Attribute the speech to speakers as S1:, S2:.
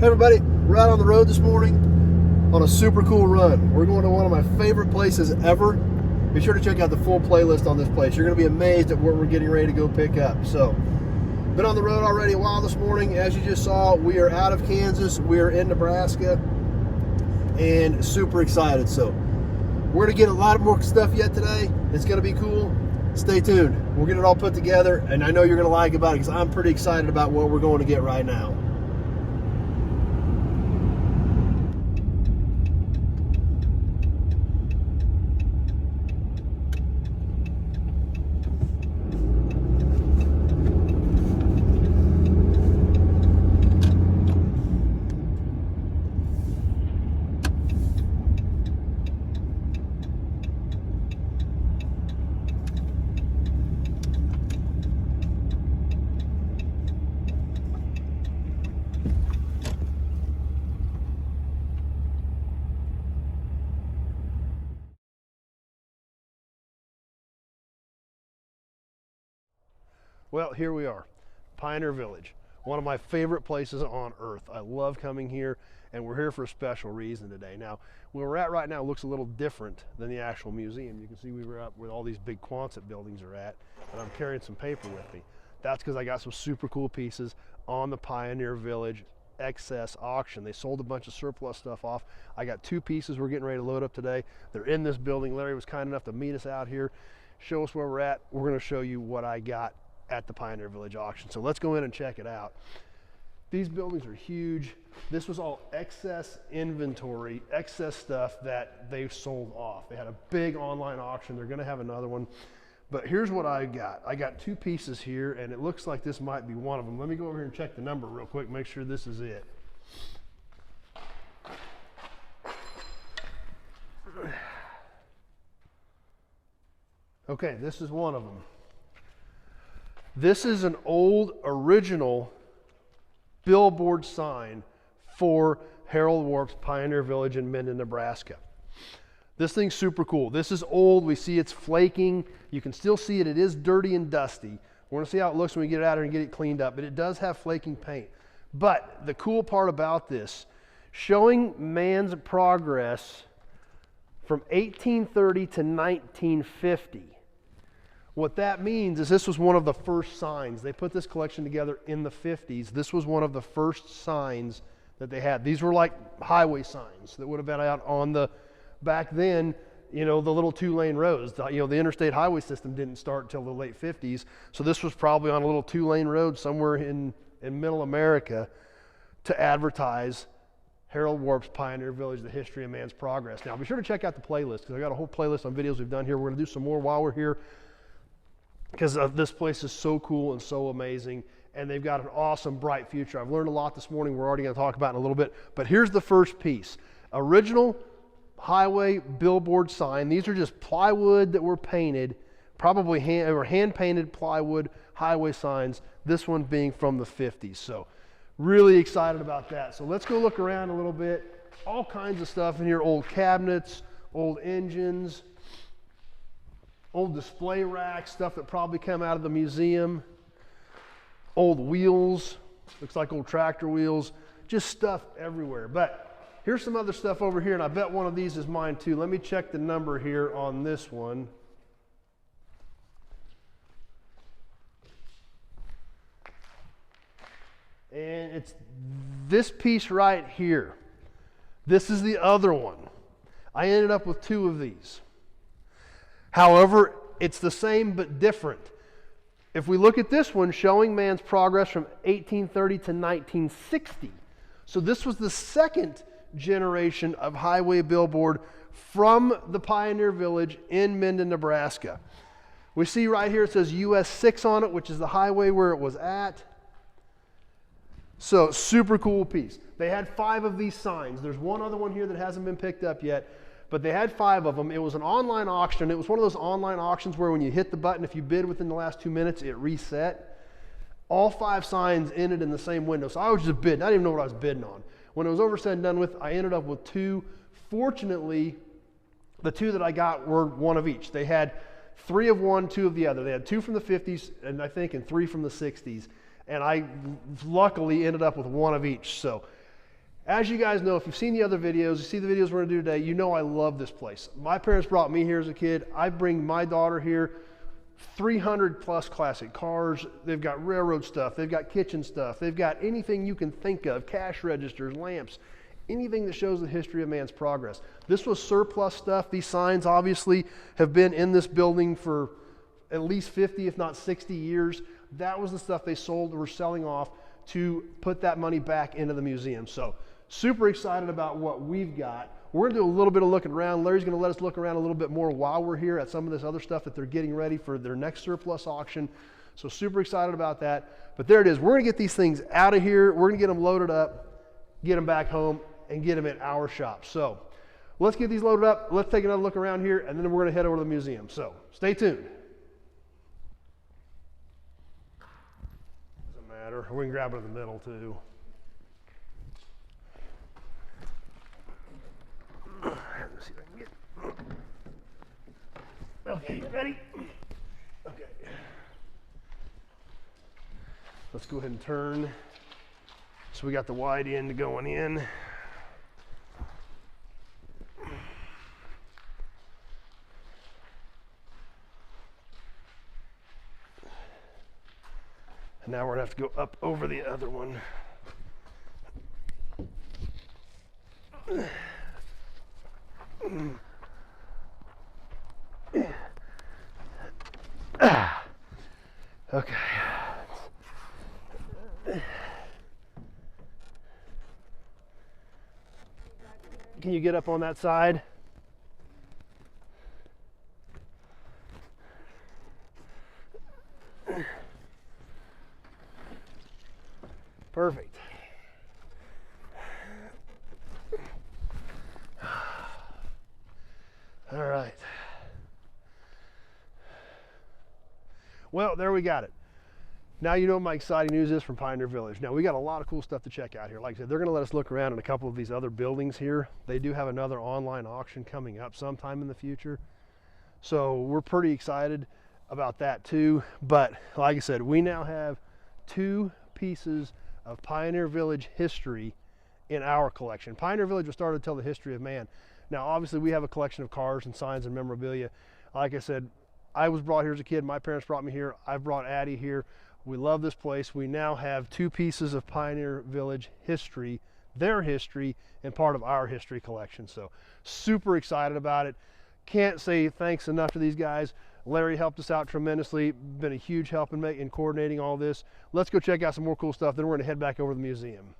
S1: Hey everybody, we're out on the road this morning on a super cool run. We're going to one of my favorite places ever. Be sure to check out the full playlist on this place. You're going to be amazed at what we're getting ready to go pick up. So, been on the road already a while this morning. As you just saw, we are out of Kansas. We are in Nebraska and super excited. So, we're going to get a lot more stuff yet today. It's going to be cool. Stay tuned. We'll get it all put together, and I know you're going to like about it because I'm pretty excited about what we're going to get right now. Well, here we are, Pioneer Village, one of my favorite places on earth. I love coming here, and we're here for a special reason today. Now, where we're at right now looks a little different than the actual museum. You can see we were up where all these big Quonset buildings are at, and I'm carrying some paper with me. That's because I got some super cool pieces on the Pioneer Village excess auction. They sold a bunch of surplus stuff off. I got two pieces we're getting ready to load up today. They're in this building. Larry was kind enough to meet us out here, show us where we're at. We're going to show you what I got at the Pioneer Village auction. So let's go in and check it out. These buildings are huge. This was all excess inventory, excess stuff that they sold off. They had a big online auction. They're going to have another one. But here's what I got. I got two pieces here, and it looks like this might be one of them. Let me go over here and check the number real quick, make sure this is it. Okay, this is one of them. This is an old original billboard sign for Harold Warp's Pioneer Village in Minden, Nebraska. This thing's super cool. This is old. We see it's flaking. You can still see it. It is dirty and dusty. We're going to see how it looks when we get it out here and get it cleaned up, but it does have flaking paint. But the cool part about this, showing man's progress from 1830 to 1950. What that means is this was one of the first signs. They put this collection together in the 50s. This was one of the first signs that they had. These were like highway signs that would have been out on the, back then, you know, the little two-lane roads. The interstate highway system didn't start until the late 50s. So this was probably on a little two-lane road somewhere in middle America to advertise Harold Warp's Pioneer Village, the history of man's progress. Now, be sure to check out the playlist because I got a whole playlist on videos we've done here. We're going to do some more while we're here, because this place is so cool and so amazing, and they've got an awesome, bright future. I've learned a lot this morning. We're already going to talk about it in a little bit, but here's the first piece. Original highway billboard sign. These are just plywood that were painted, probably hand-painted plywood highway signs, this one being from the 50s. So really excited about that. So let's go look around a little bit. All kinds of stuff in here, old cabinets, old engines, old display racks, stuff that probably come out of the museum, old wheels, looks like old tractor wheels, just stuff everywhere. But here's some other stuff over here, and I bet one of these is mine too. Let me check the number here on this one. And it's this piece right here. This is the other one. I ended up with two of these. However, it's the same but different. If we look at this one, showing man's progress from 1830 to 1960. So this was the second generation of highway billboard from the Pioneer Village in Minden, Nebraska. We see right here it says US 6 on it, which is the highway where it was at. So super cool piece. They had 5 of these signs. There's one other one here that hasn't been picked up yet, but they had 5 of them. It was an online auction. It was one of those online auctions where when you hit the button, if you bid within the last 2 minutes, it reset. All 5 signs ended in the same window. So I was just bidding. I didn't even know what I was bidding on. When it was over said and done with, I ended up with 2. Fortunately, the 2 that I got were one of each. They had 3 of one, 2 of the other. They had 2 from the 50s, and I think, and 3 from the 60s. And I luckily ended up with 1 of each. So As you guys know, if you've seen the other videos, you see the videos we're gonna do today, you know I love this place. My parents brought me here as a kid. I bring my daughter here. 300 plus classic cars. They've got railroad stuff. They've got kitchen stuff. They've got anything you can think of, cash registers, lamps, anything that shows the history of man's progress. This was surplus stuff. These signs obviously have been in this building for at least 50, if not 60 years. That was the stuff they sold or were selling off to put that money back into the museum. So super excited about what we've got. We're gonna do a little bit of looking around. Larry's gonna let us look around a little bit more while we're here at some of this other stuff that they're getting ready for their next surplus auction. So super excited about that. But there it is. We're gonna get these things out of here. We're gonna get them loaded up, get them back home, and get them in our shop. So let's get these loaded up. Let's take another look around here, and then we're gonna head over to the museum. So stay tuned. Doesn't matter. We can grab it in the middle too. Let's see if I can get. Okay, ready? Okay. Let's go ahead and turn. So we got the wide end going in. And now we're gonna have to go up over the other one. Okay. Can you get up on that side? Perfect. All right. Well, there we got it. Now you know what my exciting news is from Pioneer Village. Now we got a lot of cool stuff to check out here. Like I said, they're gonna let us look around in a couple of these other buildings here. They do have another online auction coming up sometime in the future. So we're pretty excited about that too. But like I said, we now have 2 pieces of Pioneer Village history in our collection. Pioneer Village was started to tell the history of man. Now obviously we have a collection of cars and signs and memorabilia. Like I said, I was brought here as a kid. My parents brought me here. I brought Addie here. We love this place. We now have 2 pieces of Pioneer Village history, their history, and part of our history collection. So super excited about it. Can't say thanks enough to these guys. Larry helped us out tremendously. Been a huge help in coordinating all this. Let's go check out some more cool stuff. Then we're gonna head back over to the museum.